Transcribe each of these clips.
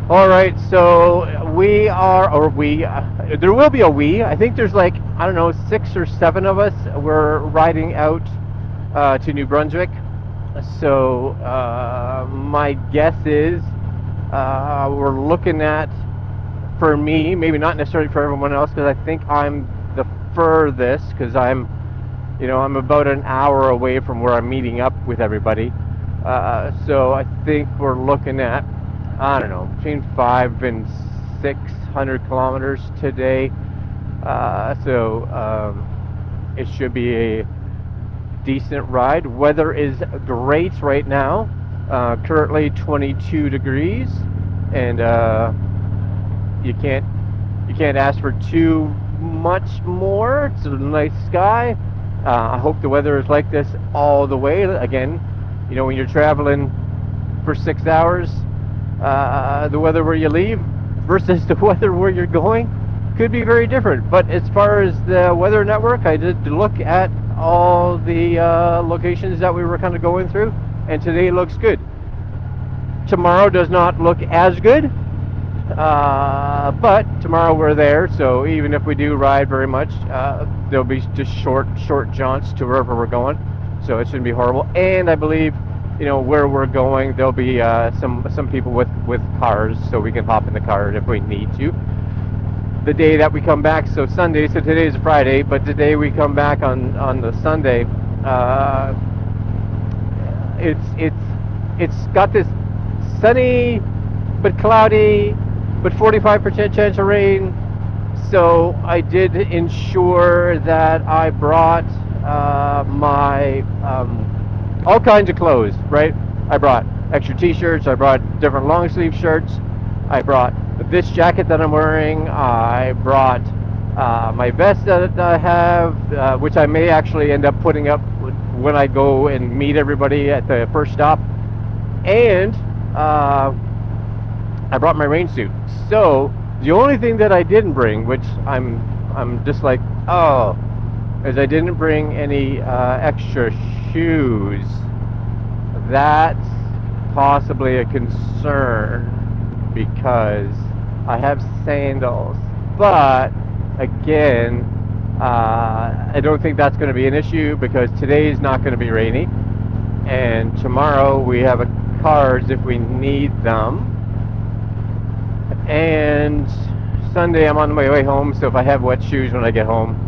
All right, so we are, or we, there will be a we. I think there's like, I don't know, 6 or 7 of us. We're riding out to New Brunswick. So my guess is we're looking at, for me, maybe not necessarily for everyone else, because I think I'm the furthest, because I'm about an hour away from where I'm meeting up with everybody. So I think we're looking at, I don't know, between 5 and 600 kilometers today. So it should be a decent ride. Weather is great right now. Currently 22 degrees, and you can't ask for too much more. It's a nice sky. I hope the weather is like this all the way. Again, when you're traveling for 6 hours, the weather where you leave versus the weather where you're going could be very different. But as far as the weather network, I did look at all the locations that we were kind of going through, and today looks good. Tomorrow does not look as good, but tomorrow we're there, so even if we do ride very much, there'll be just short jaunts to wherever we're going, so it shouldn't be horrible. And I believe, where we're going, there'll be some people with cars, so we can hop in the car if we need to. The day that we come back, so Sunday, so today is Friday, but the day we come back on the Sunday, it's got this sunny but cloudy but 45% chance of rain. So I did ensure that I brought my all kinds of clothes, right? I brought extra t-shirts, I brought different long sleeve shirts, I brought this jacket that I'm wearing, I brought my vest that I have, which I may actually end up putting up when I go and meet everybody at the first stop, and I brought my rain suit. So the only thing that I didn't bring, which I'm just like, oh, is I didn't bring any extra shoes. That's possibly a concern because I have sandals. But again, I don't think that's going to be an issue because today's not going to be rainy, and tomorrow we have cars if we need them. And Sunday I'm on my way home, so if I have wet shoes when I get home,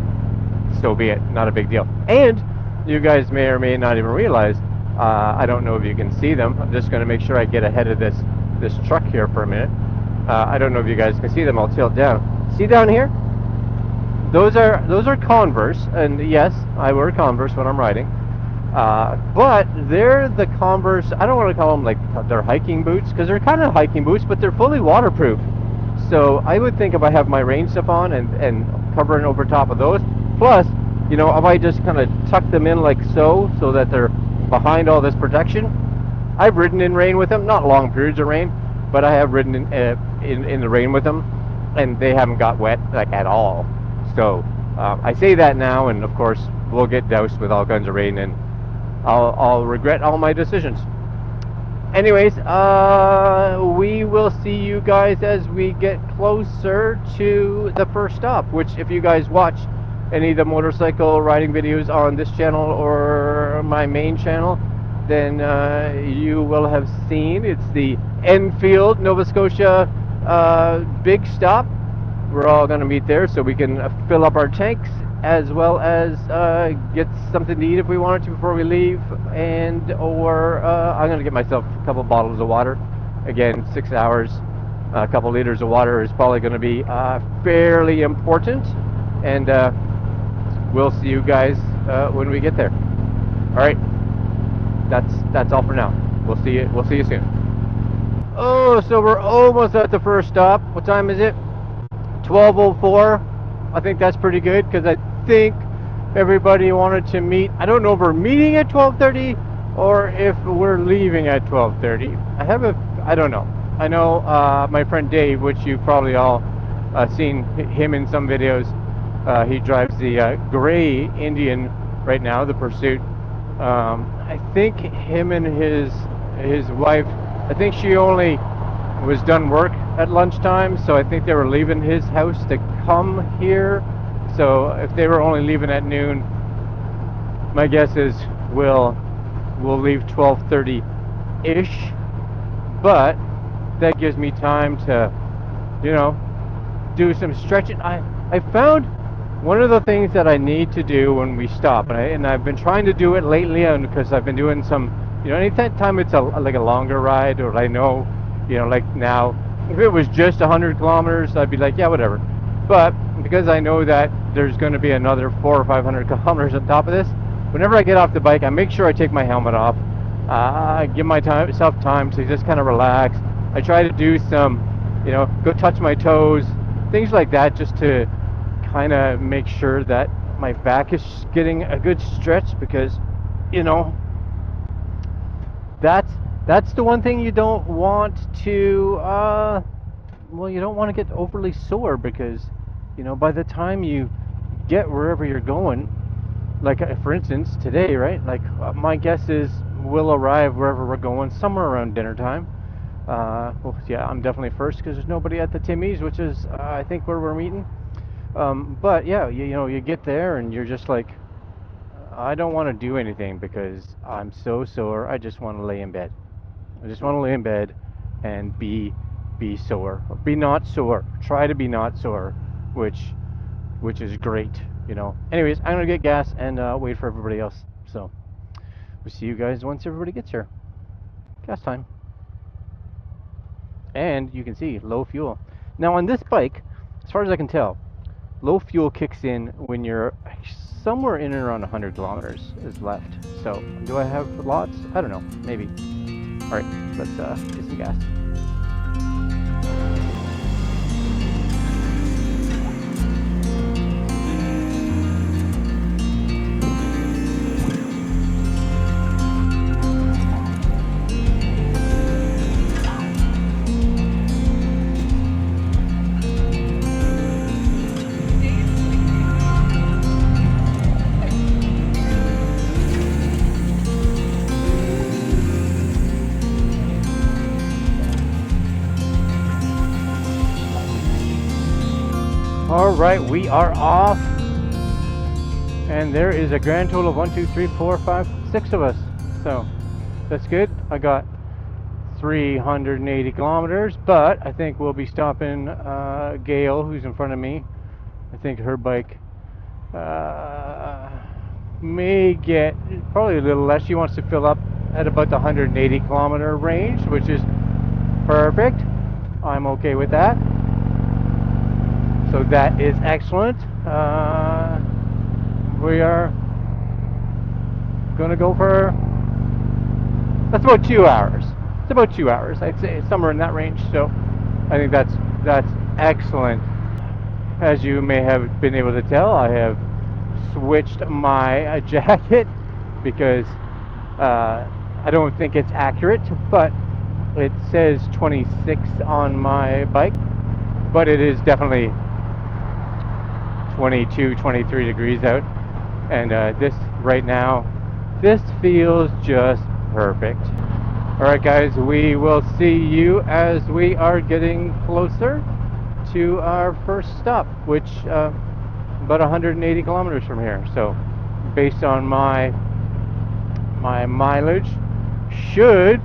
so be it, not a big deal. And you guys may or may not even realize, I don't know if you can see them. I'm just going to make sure I get ahead of this truck here for a minute. I don't know if you guys can see them. I'll tilt down. See down here? Those are Converse, and yes, I wear Converse when I'm riding. But they're the Converse, I don't want to call them like they're hiking boots, because they're kind of hiking boots, but they're fully waterproof. So I would think if I have my rain stuff on and covering over top of those, plus, I might just kind of tuck them in like so that they're behind all this protection. I've ridden in rain with them, not long periods of rain, but I have ridden in the rain with them, and they haven't got wet like at all. So I say that now, and of course we'll get doused with all kinds of rain, and I'll regret all my decisions. Anyways, we will see you guys as we get closer to the first stop, which if you guys watch any of the motorcycle riding videos on this channel or my main channel, then you will have seen it's the Enfield, Nova Scotia big stop. We're all going to meet there so we can fill up our tanks, as well as get something to eat if we wanted to before we leave, or I'm going to get myself a couple bottles of water. Again, 6 hours, a couple liters of water is probably going to be fairly important, and we'll see you guys when we get there. All right, that's all for now. We'll see you soon. Oh, so we're almost at the first stop. What time is it? 12:04. I think that's pretty good because I think everybody wanted to meet. I don't know if we're meeting at 12:30 or if we're leaving at 12:30. I don't know. I know my friend Dave, which you've probably all seen him in some videos. He drives the gray Indian right now, the Pursuit. I think him and his wife, I think she only was done work at lunchtime, so I think they were leaving his house to come here. So if they were only leaving at noon, my guess is we'll leave 12:30 ish, but that gives me time to, you know, do some stretching. I found one of the things that I need to do when we stop, and I've been trying to do it lately, and because I've been doing some, you know, anytime it's like a longer ride, or I know, you know, like now, if it was just 100 kilometers, I'd be like, yeah, whatever. But because I know that there's going to be another 400 or 500 kilometers on top of this, whenever I get off the bike, I make sure I take my helmet off. Give myself time to just kind of relax. I try to do some, you know, go touch my toes, things like that, just to kind of make sure that my back is getting a good stretch, because, you know, that's the one thing you don't want to, well, you don't want to get overly sore, because, you know, by the time you get wherever you're going, like for instance today, right? Like my guess is we'll arrive wherever we're going somewhere around dinner time. Well, yeah, I'm definitely first because there's nobody at the Timmy's, which is I think where we're meeting. But yeah, you know, you get there and you're just like, I don't want to do anything because I'm so sore. I just want to lay in bed. I just want to lay in bed and be sore, or be not sore. Try to be not sore, which is great, you know. Anyways, I'm gonna get gas and wait for everybody else. So we'll see you guys once everybody gets here. Gas time. And you can see low fuel. Now on this bike, as far as I can tell, low fuel kicks in when you're somewhere in and around 100 kilometers is left. So do I have lots? I don't know. Maybe. All right, let's get some gas. All right, we are off, and there is a grand total of 1, 2, 3, 4, 5, 6 of us. So that's good. I got 380 kilometers, but I think we'll be stopping Gail, who's in front of me. I think her bike may get probably a little less. She wants to fill up at about the 180 kilometer range, which is perfect. I'm okay with that. So that is excellent. We are going to go for, that's about 2 hours. It's about 2 hours. I'd say somewhere in that range. So I think that's excellent. As you may have been able to tell, I have switched my jacket because I don't think it's accurate, but it says 26 on my bike, but it is definitely 22, 23 degrees out, and this right now, this feels just perfect. All right, guys, we will see you as we are getting closer to our first stop, which about 180 kilometers from here. So based on my mileage, should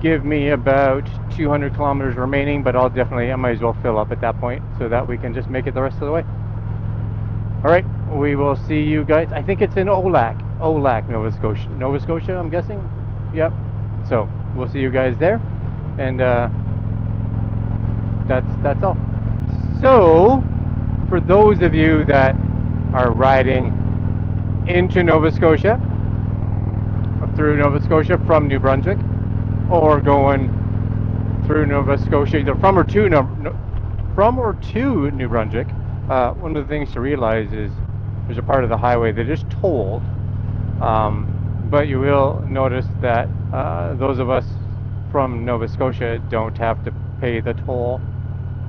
give me about 200 kilometers remaining, but I might as well fill up at that point so that we can just make it the rest of the way. All right, we will see you guys. I think it's in Olac, Nova Scotia, I'm guessing. Yep. So we'll see you guys there, and that's all. So for those of you that are riding into Nova Scotia, through Nova Scotia from New Brunswick, or going through Nova Scotia either from or to New Brunswick, one of the things to realize is there's a part of the highway that is tolled, but you will notice that those of us from Nova Scotia don't have to pay the toll.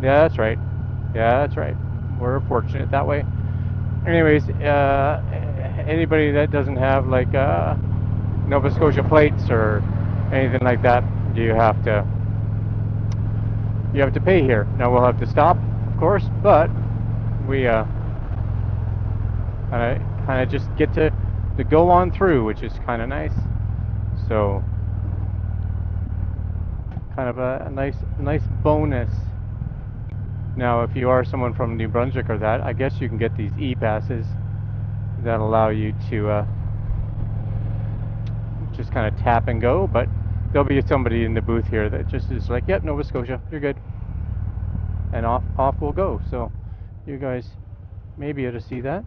Yeah, that's right. We're fortunate that way. Anyways, anybody that doesn't have like Nova Scotia plates or anything like that, you have to you have to pay here. Now we'll have to stop, of course, but we kind of just get to go on through, which is kind of nice. So kind of a nice bonus. Now, if you are someone from New Brunswick or that, I guess you can get these e-passes that allow you to just kind of tap and go, but there'll be somebody in the booth here that just is like, yep, Nova Scotia, you're good. And off we'll go. So you guys may be able to see that.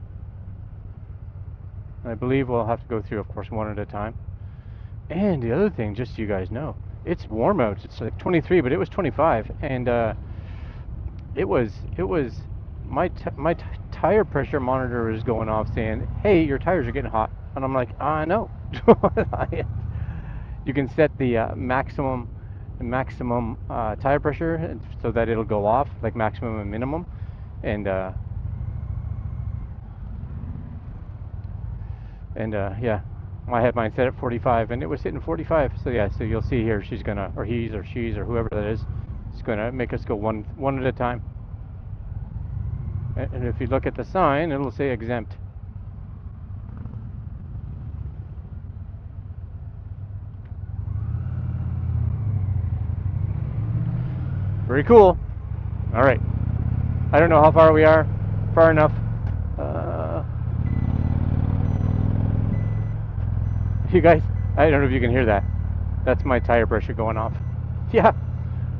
I believe we'll have to go through, of course, one at a time. And the other thing, just so you guys know, it's warm out. It's like 23, but it was 25, and it was my tire pressure monitor was going off saying, "Hey, your tires are getting hot," and I'm like, "I know." You can set the maximum tire pressure so that it'll go off, like maximum and minimum, and yeah, I had mine set at 45, and it was hitting 45. So yeah, so you'll see here, she's gonna, or he's or she's or whoever that is gonna make us go one at a time. And if you look at the sign, it'll say exempt. Very cool. All right. I don't know how far we are. Far enough. You guys, I don't know if you can hear that. That's my tire pressure going off. Yeah.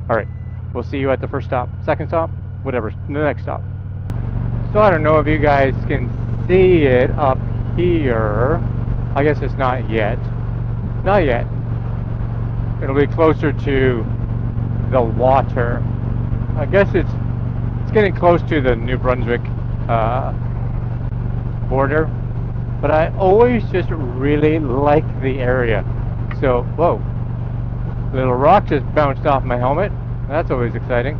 All right. We'll see you at the first stop, second stop, whatever, the next stop. So I don't know if you guys can see it up here. I guess it's not yet. Not yet. It'll be closer to the water. I guess it's getting close to the New Brunswick border. But I always just really like the area. So, whoa, little rock just bounced off my helmet. That's always exciting.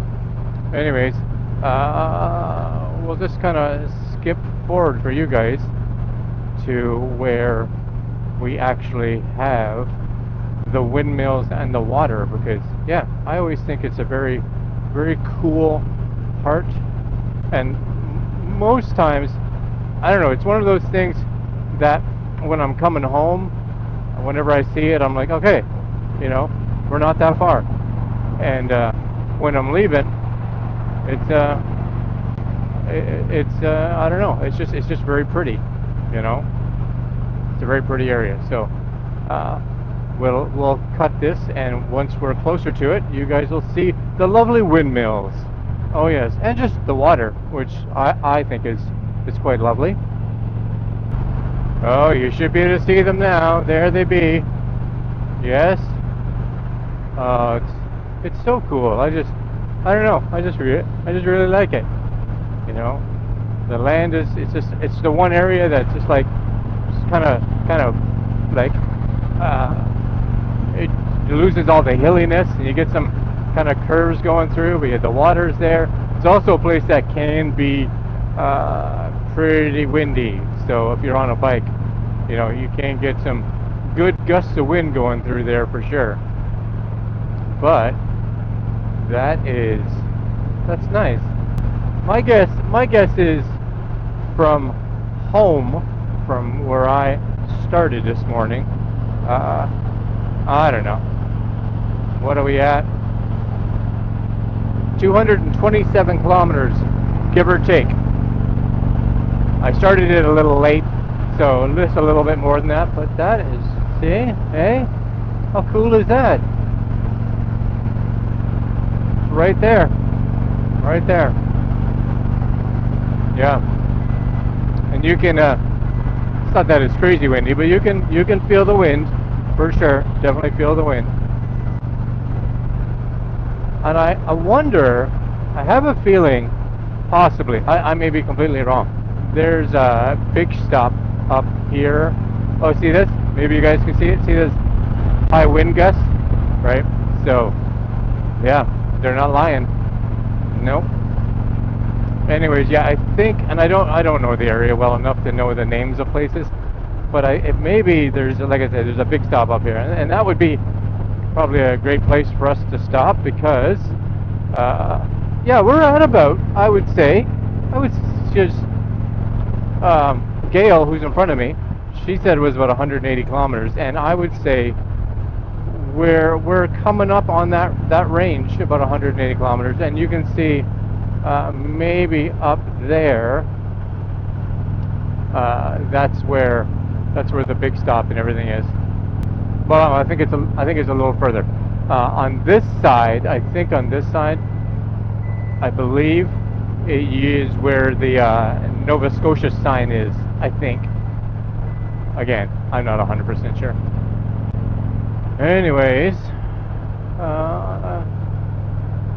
Anyways, we'll just kind of skip forward for you guys to where we actually have the windmills and the water, because yeah, I always think it's a very, very cool part. And most times, I don't know, it's one of those things that when I'm coming home, whenever I see it, I'm like, okay, you know, we're not that far. And when I'm leaving, it's I don't know, it's just very pretty, you know. It's a very pretty area. So we'll cut this, and once we're closer to it, you guys will see the lovely windmills. Oh yes, and just the water, which I think is quite lovely. Oh, you should be able to see them now. There they be. Yes. It's so cool. I don't know. I just really like it. You know, the land is, it's the one area that's just like, kind of like, it loses all the hilliness, and you get some kind of curves going through. But the water's there. It's also a place that can be pretty windy. So if you're on a bike, you know, you can get some good gusts of wind going through there for sure. But that's nice. My guess is from home, from where I started this morning, I don't know. What are we at? 227 kilometers, give or take. I started it a little late, so just a little bit more than that, but that is, see, hey, how cool is that? Right there, right there. Yeah, and you can, it's not that it's crazy windy, but you can feel the wind, for sure, definitely feel the wind. And I wonder, I have a feeling, possibly, I may be completely wrong, there's a big stop up here. Oh, see this? Maybe you guys can see it. See this high wind gust, right? So, yeah, they're not lying. Nope. Anyways, yeah, I think, and I don't know the area well enough to know the names of places, but maybe there's, like I said, there's a big stop up here, and that would be probably a great place for us to stop, because Yeah, we're at about, I would say, I would just, Gail, who's in front of me, she said it was about 180 kilometers, and I would say we're coming up on that range, about 180 kilometers, and you can see maybe up there. That's where the big stop and everything is. Well, I think it's a little further. On this side, I think on this side, I believe it is where the Nova Scotia sign is. I think. Again, I'm not 100% sure. Anyways,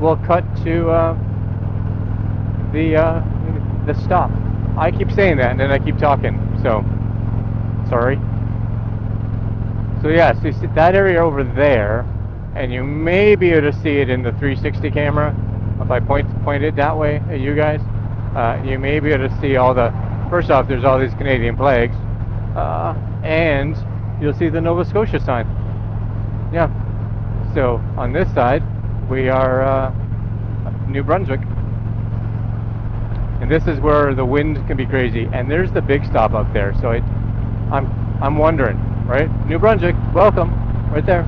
we'll cut to the stop. I keep saying that, and then I keep talking. So, sorry. So yeah, so you see that area over there, and you may be able to see it in the 360 camera. If I point it that way at you guys, you may be able to see all the. First off, there's all these Canadian flags, and you'll see the Nova Scotia sign. Yeah. So on this side, we are New Brunswick, and this is where the wind can be crazy. And there's the big stop up there. So I'm wondering, right? New Brunswick, welcome, right there.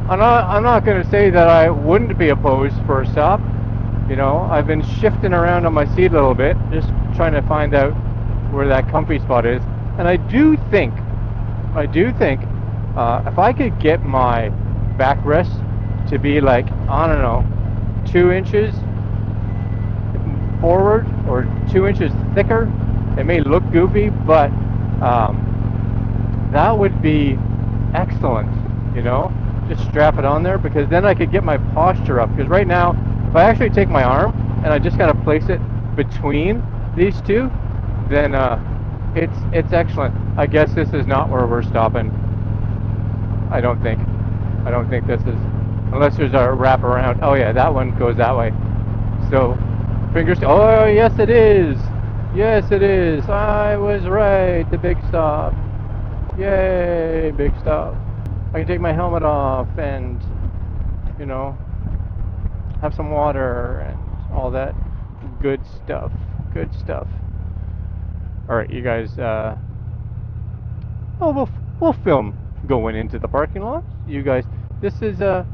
I'm not going to say that I wouldn't be opposed for a stop. You know, I've been shifting around on my seat a little bit, just trying to find out where that comfy spot is. And I do think, if I could get my backrest to be like, I don't know, 2 inches forward or 2 inches thicker, it may look goofy, but that would be excellent, you know? Just strap it on there, because then I could get my posture up. Because right now, if I actually take my arm and I just kind of place it between these two, then it's excellent. I guess this is not where we're stopping. I don't think this is, unless there's a wrap around. Oh yeah, that one goes that way. So fingers. Oh yes, it is. Yes, it is. I was right. The big stop. Yay, big stop. I can take my helmet off and, you know, have some water and all that good stuff. Good stuff. All right, you guys. We'll film going into the parking lot. You guys, this is a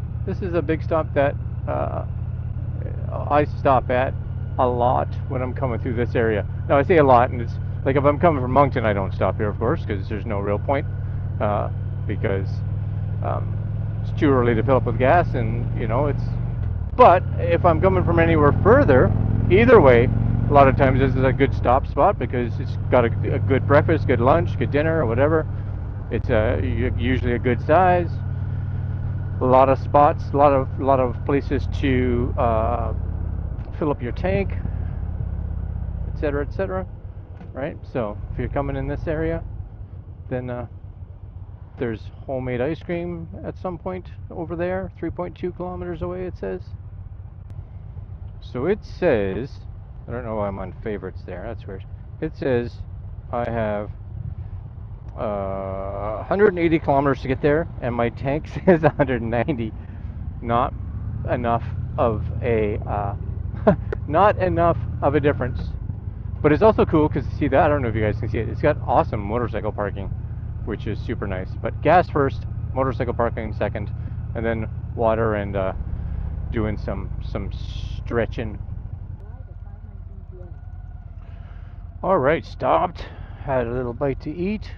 big stop that I stop at a lot when I'm coming through this area. Now I say a lot, and it's like if I'm coming from Moncton, I don't stop here, of course, because there's no real point, because it's too early to fill up with gas, and you know it's. But if I'm coming from anywhere further, either way, a lot of times this is a good stop spot because it's got a good breakfast, good lunch, good dinner, or whatever. It's usually a good size. A lot of spots, a lot of places to fill up your tank, etc., etc. Right? So if you're coming in this area, then there's homemade ice cream at some point over there, 3.2 kilometers away, it says. So it says, I don't know why I'm on favorites there, that's weird. It says I have 180 kilometers to get there, and my tank says 190. Not enough of a not enough of a difference. But it's also cool because see that, I don't know if you guys can see it. It's got awesome motorcycle parking, which is super nice. But gas first, motorcycle parking second, and then water and doing some stretching. All right, stopped. Had a little bite to eat.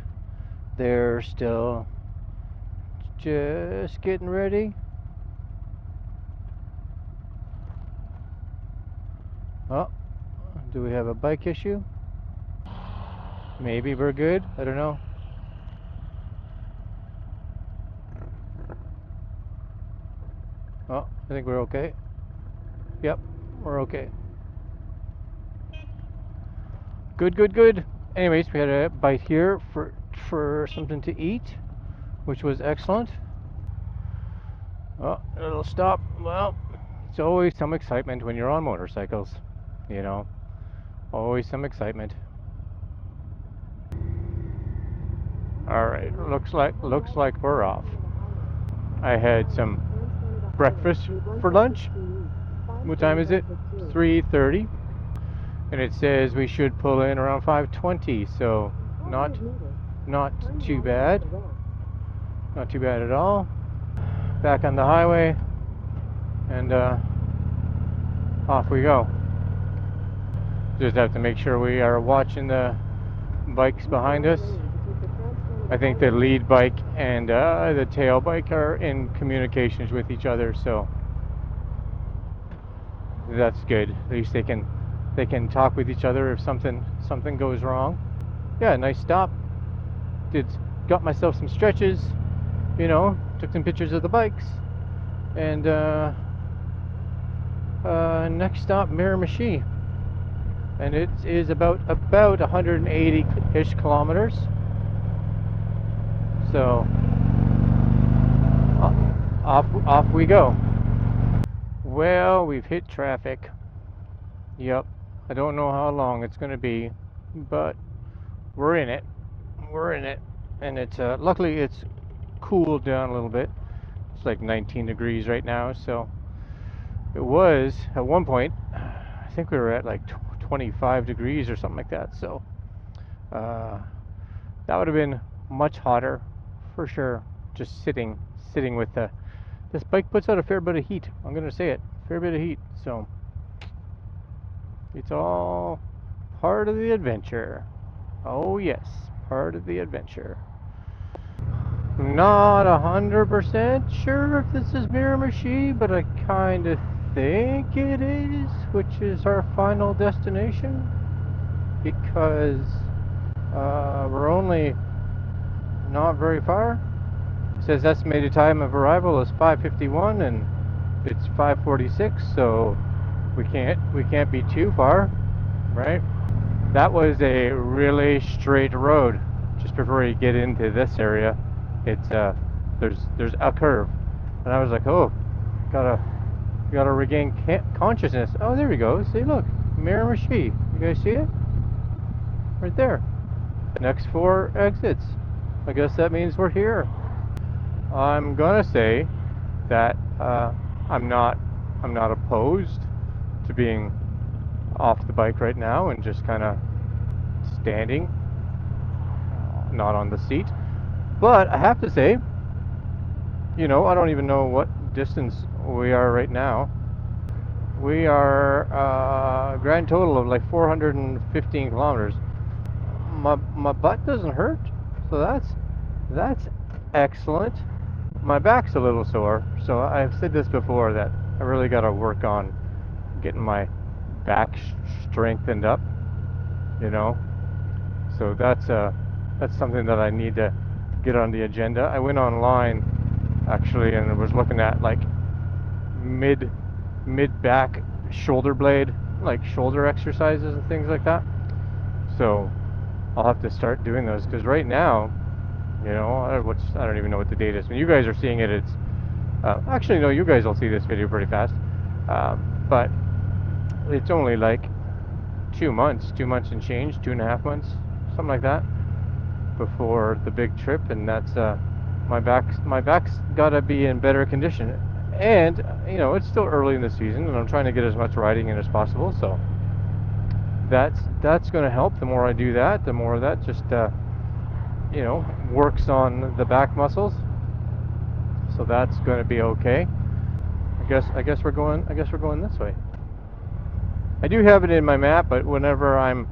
They're still just getting ready. Oh, do we have a bike issue? Maybe we're good. I don't know. Oh, I think we're okay. Yep, we're okay. Good, good, good. Anyways, we had a bite here for something to eat, which was excellent. Oh, a little stop. Well, it's always some excitement when you're on motorcycles, you know. Always some excitement. All right, looks like we're off. I had some breakfast for lunch. What time is it? 3:30. And it says we should pull in around 5:20, so not too bad. Not too bad at all. Back on the highway, and off we go. Just have to make sure we are watching the bikes behind us. I think the lead bike and the tail bike are in communications with each other, so that's good. At least they can talk with each other if something goes wrong. Yeah, nice stop. Got myself some stretches, took some pictures of the bikes, and next stop Miramichi, and it is about 180-ish kilometers. So off we go. Well, we've hit traffic. Yep. I don't know how long it's going to be, but we're in it. And it's luckily it's cooled down a little bit. It's like 19 degrees right now, so it was at one point, I think we were at like 25 degrees or something like that. So that would have been much hotter for sure. Just sitting with this bike puts out a fair bit of heat. I'm gonna say it, fair bit of heat. So it's all part of the adventure. Oh yes, part of the adventure. Not 100% sure if this is Miramichi, but I kind of think it is, which is our final destination, because we're only not very far. It says estimated time of arrival is 5:51 and it's 5:46, so we can't be too far, right? That was a really straight road. Just before you get into this area, it's there's a curve, and I was like, oh, gotta regain consciousness. Oh, there we go. See, look, Miramichi. You guys see it? Right there. The next 4 exits. I guess that means we're here. I'm gonna say that I'm not opposed to being off the bike right now and just kind of standing, not on the seat. But I have to say, I don't even know what distance we are right now. We are grand total of like 415 kilometers. My butt doesn't hurt, so that's excellent. My back's a little sore, so I've said this before that I really got to work on getting my back strengthened up, So that's something that I need to get on the agenda. I went online actually and was looking at like mid back shoulder blade, like shoulder exercises and things like that. So I'll have to start doing those, because right now, I don't even know what the date is. When you guys are seeing it, it's actually no, you guys will see this video pretty fast, but it's only like 2 months and change, 2.5 months, something like that, before the big trip, and that's my back's gotta be in better condition, and it's still early in the season, and I'm trying to get as much riding in as possible, so that's going to help. The more I do that, the more that just works on the back muscles, so that's going to be okay. I guess we're going this way. I do have it in my map, but whenever I'm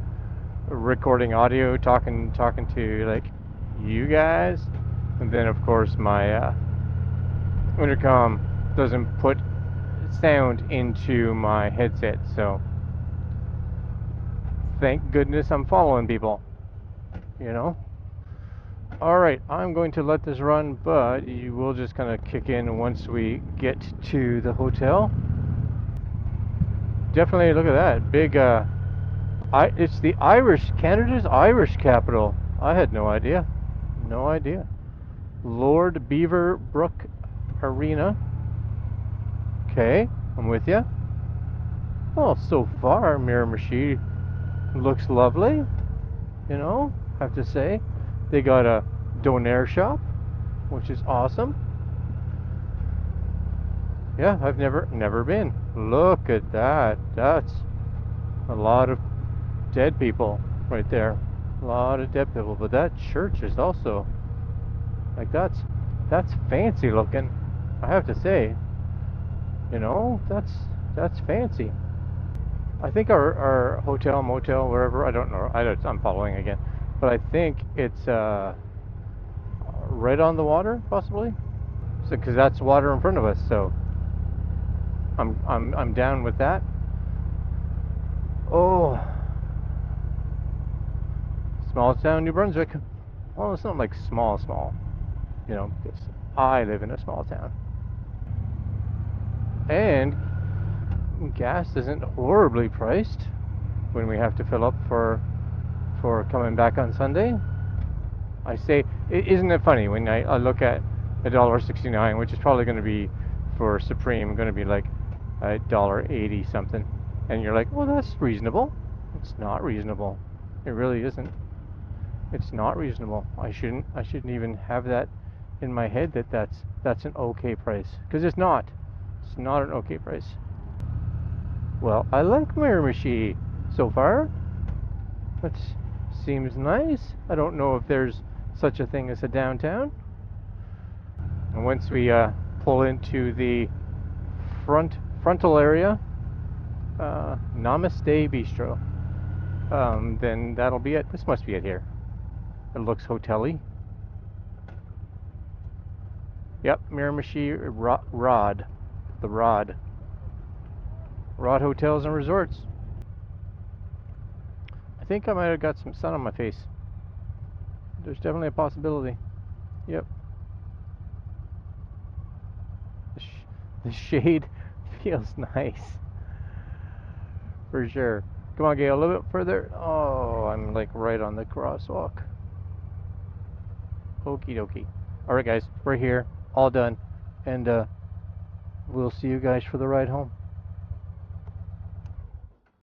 recording audio, talking to like you guys, and then of course my intercom doesn't put sound into my headset, so thank goodness I'm following people, Alright, I'm going to let this run, but you will just kind of kick in once we get to the hotel. Definitely, look at that big it's the Canada's Irish capital. I had no idea. Lord Beaverbrook Arena. Okay, I'm with you. Well, so far Miramichi looks lovely, have to say. They got a donair shop, which is awesome. Yeah, I've never been. Look at that. That's a lot of dead people right there. A lot of dead people. But that church is also like that's fancy looking. I have to say, that's fancy. I think our hotel, motel, wherever, I don't know. I'm following again, but I think it's right on the water, possibly. So, because that's water in front of us, so I'm down with that. Oh, small town, New Brunswick. Well, it's not like small, small, because I live in a small town, and gas isn't horribly priced when we have to fill up for coming back on Sunday. I say, isn't it funny when I look at $1.69, which is probably going to be for Supreme, going to be like $1.80 something, and you're like, well, that's reasonable. It's not reasonable. It really isn't. It's not reasonable. I shouldn't even have that in my head that that's an okay price, because it's not. It's not an okay price. Well, I like Miramichi so far. That seems nice. I don't know if there's such a thing as a downtown. And once we pull into the frontal area, Namaste Bistro, then that'll be it. This must be it here. It looks hotel-y. Yep, Miramichi Rod. The Rod. Rod Hotels and Resorts. I think I might have got some sun on my face. There's definitely a possibility. Yep. The, the shade feels nice. For sure. Come on, Gail, a little bit further. Oh, I'm like right on the crosswalk. Okie dokie. Alright, guys, we're here. All done. And we'll see you guys for the ride home.